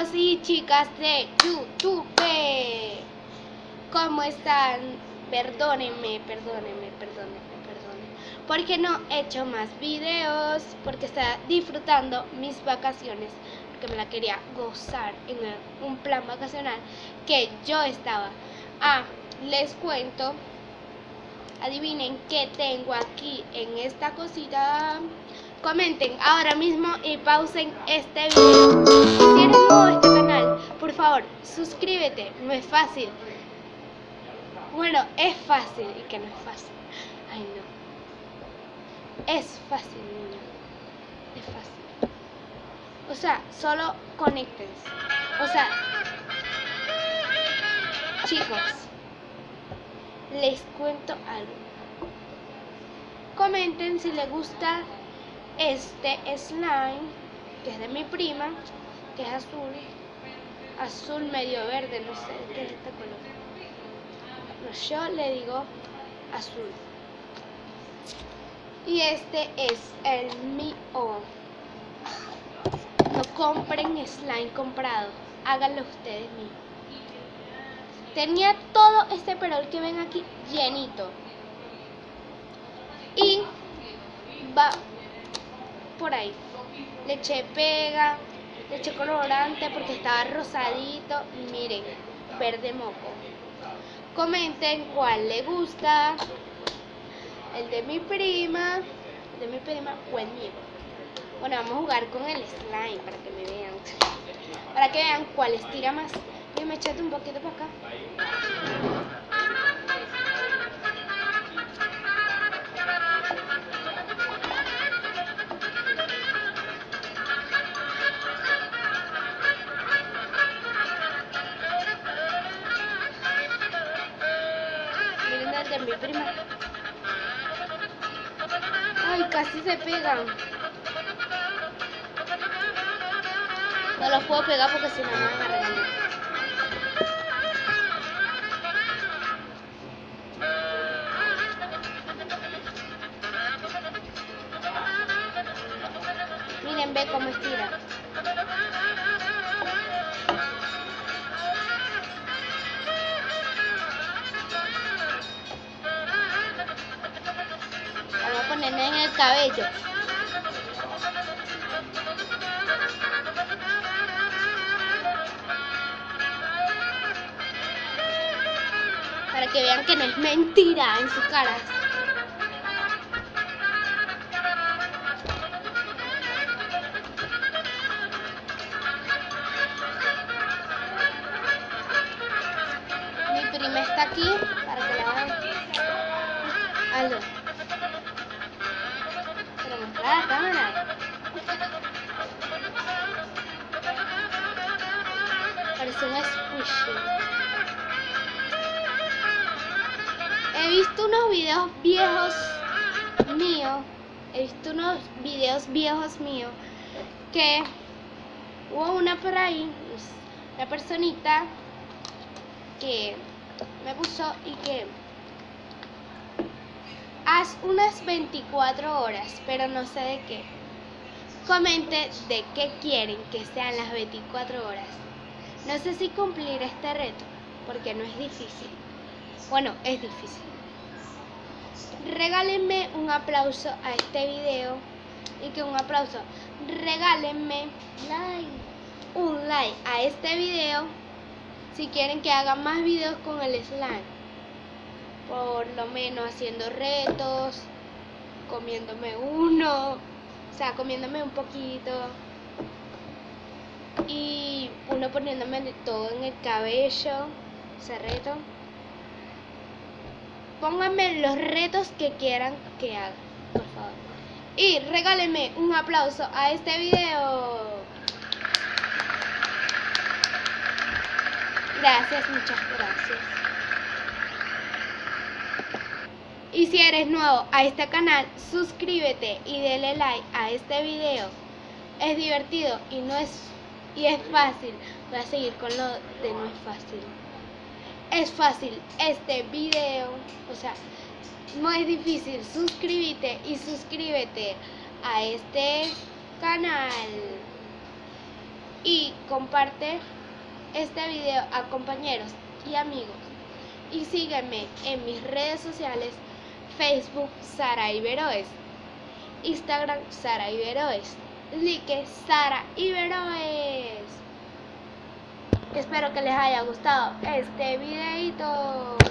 chicos y chicas de YouTube, ¿cómo están? Perdónenme, porque no he hecho más videos, porque estaba disfrutando mis vacaciones, porque me la quería gozar en un plan vacacional que yo estaba. Les cuento, adivinen qué tengo aquí en esta cosita. Comenten ahora mismo y pausen este video. Si eres nuevo a este canal, por favor, suscríbete. No es fácil. Bueno, es fácil y que no es fácil. Ay, no. Es fácil, niña. Es fácil. O sea, solo conéctense. O sea, chicos, les cuento algo. Comenten si les gusta este slime, que es de mi prima, que es azul medio verde, no sé qué es este color. No, yo le digo azul. Y este es el mío. No compren slime comprado, háganlo ustedes mismos. Tenía todo este perol que ven aquí llenito. Y va por ahí. Le eché pega, le eché colorante porque estaba rosadito. Miren, verde moco. Comenten cuál le gusta, el de mi prima o el mío. Bueno, vamos a jugar con el slime para que me vean. Para que vean cuál estira más. Yo me eché un poquito para acá. Miren el de mi prima. Ay, casi se pegan. No los puedo pegar porque si no me van a regañar. Miren, ve cómo estira. Vamos a ponerle en el cabello. Para que vean que no es mentira en su cara. Mi prima está aquí para que la vean. Aló. Pero mostrar a la cámara. Parece un squishy. He visto unos videos viejos míos. Que hubo una por ahí, una personita que me puso y que haz unas 24 horas, pero no sé de qué. Comente de qué quieren que sean las 24 horas. No sé si cumplir este reto, porque no es difícil. Bueno, es difícil. Regálenme un aplauso a este video y que un aplauso. Regálenme un like a este video si quieren que haga más videos con el slime. Por lo menos haciendo retos, comiéndome uno, o sea, comiéndome un poquito. Y uno poniéndome de todo en el cabello, ese reto. Pónganme los retos que quieran que haga, por favor. Y regálenme un aplauso a este video. Gracias, muchas gracias. Y si eres nuevo a este canal, suscríbete y dale like a este video. Es divertido y es fácil. Voy a seguir con lo de no es fácil. Es fácil este video, o sea, no es difícil. Suscríbete a este canal y comparte este video a compañeros y amigos. Y sígueme en mis redes sociales: Facebook Sara Iberoes, Instagram Sara Iberoes, like Sara Iberoes. Espero que les haya gustado este videito.